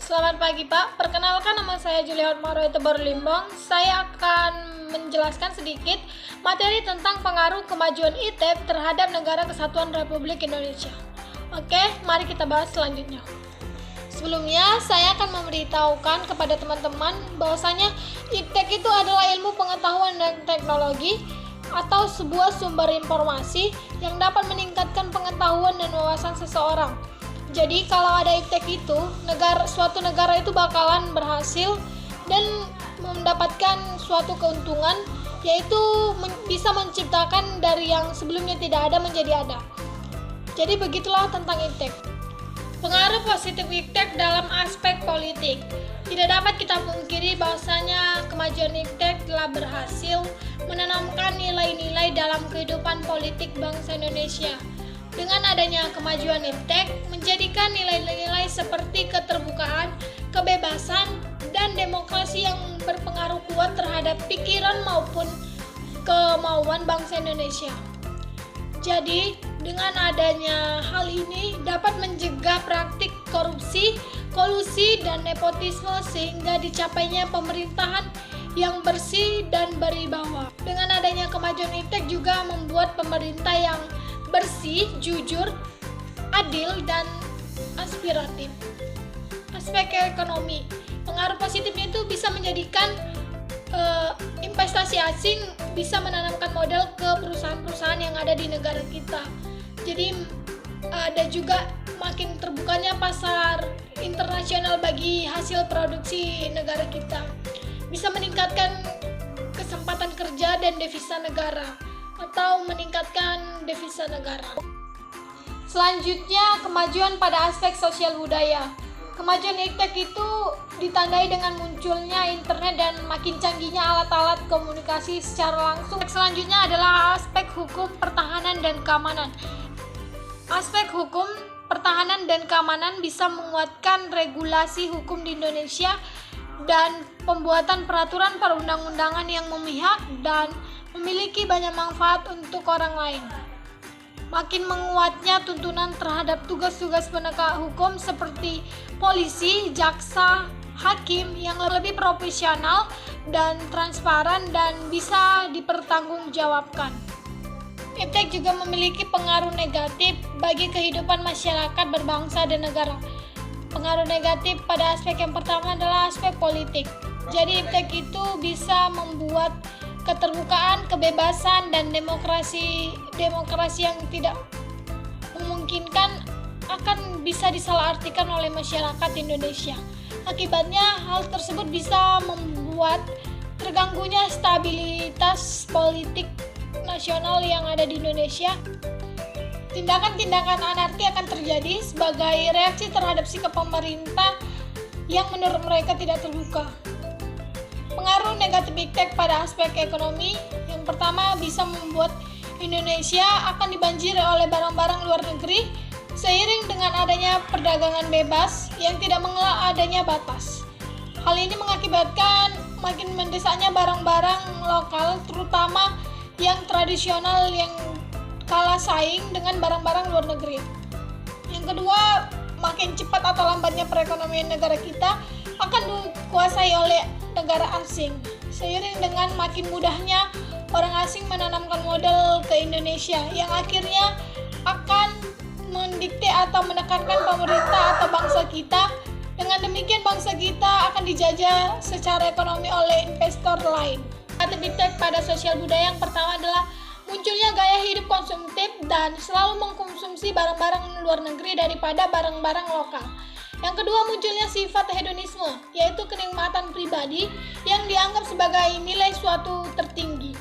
Selamat pagi Pak, perkenalkan nama saya Julia Hotmaro Tebar Limbong. Saya akan menjelaskan sedikit materi tentang pengaruh kemajuan ITEB terhadap Negara Kesatuan Republik Indonesia. Oke, mari kita bahas selanjutnya. Sebelumnya, saya akan memberitahukan kepada teman-teman bahwasanya ITEK itu adalah ilmu pengetahuan dan teknologi atau sebuah sumber informasi yang dapat meningkatkan pengetahuan dan wawasan seseorang. Jadi kalau ada ITEK itu, suatu negara itu bakalan berhasil dan mendapatkan suatu keuntungan, yaitu bisa menciptakan dari yang sebelumnya tidak ada menjadi ada. Jadi begitulah tentang ITEK. Pengaruh positif ITEK dalam aspek politik. Tidak dapat kita pungkiri bahwasanya kemajuan ITEK telah berhasil menanamkan nilai-nilai dalam kehidupan politik bangsa Indonesia. Dengan adanya kemajuan ITEK, menjadikan nilai-nilai seperti keterbukaan, kebebasan, dan demokrasi yang berpengaruh kuat terhadap pikiran maupun kemauan bangsa Indonesia. Jadi, dengan adanya hal ini dapat mencegah praktik korupsi, kolusi, dan nepotisme sehingga dicapainya pemerintahan yang bersih dan berwibawa. Dengan adanya kemajuan ITEK juga membuat pemerintah yang bersih, jujur, adil, dan aspiratif. Aspek ekonomi, pengaruh positifnya itu bisa menjadikan investasi asing bisa menanamkan modal ke perusahaan-perusahaan yang ada di negara kita. Jadi ada juga makin terbukanya pasar internasional bagi hasil produksi negara kita. Bisa meningkatkan kesempatan kerja dan devisa negara atau meningkatkan devisa negara. Selanjutnya, kemajuan pada aspek sosial budaya. Kemajuan ITEK itu ditandai dengan munculnya internet dan makin canggihnya alat-alat komunikasi secara langsung. Selanjutnya adalah aspek hukum, pertahanan, dan keamanan. Aspek hukum, pertahanan, dan keamanan bisa menguatkan regulasi hukum di Indonesia dan pembuatan peraturan perundang-undangan yang memihak dan memiliki banyak manfaat untuk orang lain. Makin menguatnya tuntunan terhadap tugas-tugas penegak hukum seperti polisi, jaksa, hakim yang lebih profesional dan transparan dan bisa dipertanggungjawabkan. ITEK juga memiliki pengaruh negatif bagi kehidupan masyarakat berbangsa dan negara. Pengaruh negatif pada aspek yang pertama adalah aspek politik. Jadi ITEK itu bisa membuat keterbukaan, kebebasan, dan demokrasi yang tidak memungkinkan akan bisa disalahartikan oleh masyarakat Indonesia. Akibatnya, hal tersebut bisa membuat terganggunya stabilitas politik nasional yang ada di Indonesia. Tindakan-tindakan anarki akan terjadi sebagai reaksi terhadap sikap pemerintah yang menurut mereka tidak terbuka. Pengaruh negatif ITEK pada aspek ekonomi, yang pertama bisa membuat Indonesia akan dibanjiri oleh barang-barang luar negeri seiring dengan adanya perdagangan bebas yang tidak mengelak adanya batas. Hal ini mengakibatkan makin mendesaknya barang-barang lokal, terutama yang tradisional yang kalah saing dengan barang-barang luar negeri. Yang kedua, makin cepat atau lambatnya perekonomian negara kita akan dikuasai oleh negara asing. Seiring dengan makin mudahnya orang asing menanamkan modal ke Indonesia yang akhirnya akan mendikte atau menekankan pemerintah atau bangsa kita. Dengan demikian bangsa kita akan dijajah secara ekonomi oleh investor lain. Aktivitas pada sosial budaya yang pertama adalah munculnya gaya hidup konsumtif dan selalu mengkonsumsi barang-barang luar negeri daripada barang-barang lokal. Yang kedua, munculnya sifat hedonisme, yaitu kenikmatan pribadi yang dianggap sebagai nilai suatu tertinggi.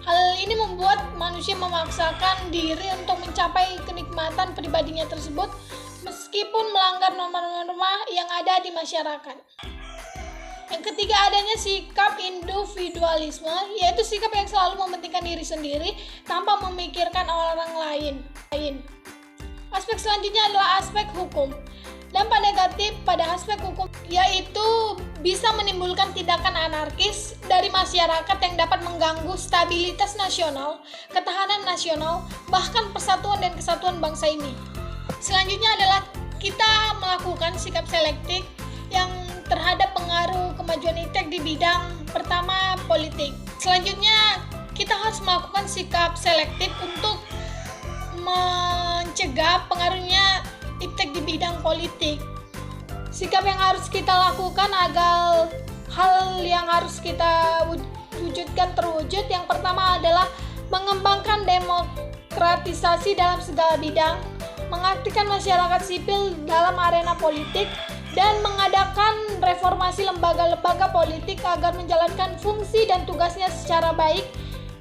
Hal ini membuat manusia memaksakan diri untuk mencapai kenikmatan pribadinya tersebut meskipun melanggar norma-norma yang ada di masyarakat. Yang ketiga, adanya sikap individualisme, yaitu sikap yang selalu mementingkan diri sendiri tanpa memikirkan orang lain. Aspek selanjutnya adalah aspek hukum. Dampak negatif pada aspek hukum yaitu bisa menimbulkan tindakan anarkis dari masyarakat yang dapat mengganggu stabilitas nasional, ketahanan nasional, bahkan persatuan dan kesatuan bangsa ini. Selanjutnya adalah kita melakukan sikap selektif yang terhadap pengaruh kemajuan iptek di bidang pertama politik. Selanjutnya kita harus melakukan sikap selektif untuk mencegah pengaruhnya iptek di bidang politik. Sikap yang harus kita lakukan agar hal yang harus kita wujudkan terwujud. Yang pertama adalah mengembangkan demokratisasi dalam segala bidang, mengaktifkan masyarakat sipil dalam arena politik, dan mengadakan reformasi lembaga-lembaga politik agar menjalankan fungsi dan tugasnya secara baik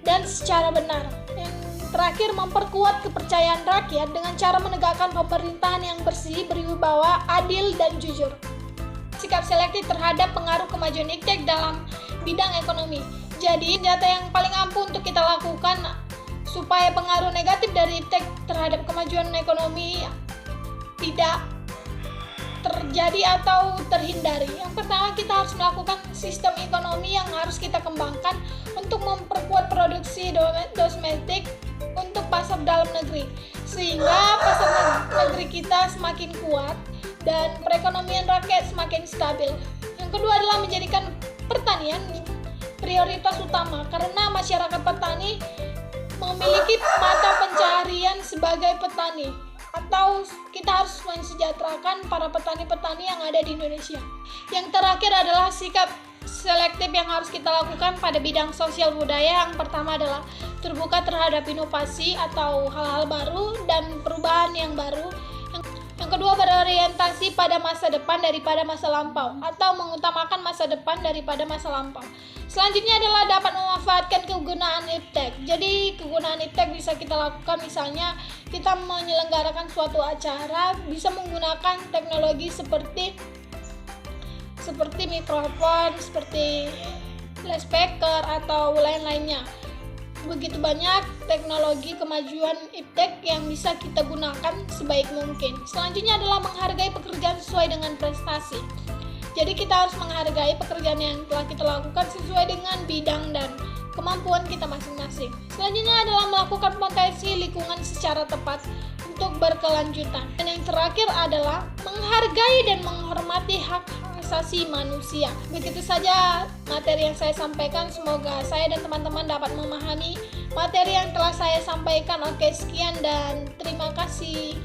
dan secara benar. Yang terakhir, memperkuat kepercayaan rakyat dengan cara menegakkan pemerintahan yang bersih, berwibawa, adil, dan jujur. Sikap selektif terhadap pengaruh kemajuan iptek dalam bidang ekonomi. Jadi, data yang paling ampuh untuk kita lakukan supaya pengaruh negatif dari iptek terhadap kemajuan ekonomi tidak terjadi atau terhindari. Yang pertama, kita harus melakukan sistem ekonomi yang harus kita kembangkan untuk memperkuat produksi domestik untuk pasar dalam negeri, sehingga pasar negeri kita semakin kuat dan perekonomian rakyat semakin stabil. Yang kedua adalah menjadikan pertanian prioritas utama, karena masyarakat petani memiliki mata pencaharian sebagai petani, atau kita harus mensejahterakan para petani-petani yang ada di Indonesia. Yang terakhir adalah sikap selektif yang harus kita lakukan pada bidang sosial budaya. Yang pertama adalah terbuka terhadap inovasi atau hal-hal baru dan perubahan yang baru. Yang kedua, berorientasi pada masa depan daripada masa lampau, atau mengutamakan masa depan daripada masa lampau. Selanjutnya adalah dapat memanfaatkan kegunaan iptek. Jadi kegunaan iptek bisa kita lakukan, misalnya kita menyelenggarakan suatu acara bisa menggunakan teknologi seperti mikrofon, seperti loudspeaker atau lain-lainnya. Begitu banyak teknologi kemajuan iptek yang bisa kita gunakan sebaik mungkin. Selanjutnya adalah menghargai pekerjaan sesuai dengan prestasi. Jadi kita harus menghargai pekerjaan yang telah kita lakukan sesuai dengan bidang dan kemampuan kita masing-masing. Selanjutnya adalah melakukan potensi lingkungan secara tepat untuk berkelanjutan. Dan yang terakhir adalah menghargai dan menghormati hak asasi manusia. Begitu saja materi yang saya sampaikan. Semoga saya dan teman-teman dapat memahami materi yang telah saya sampaikan. Oke, sekian dan terima kasih.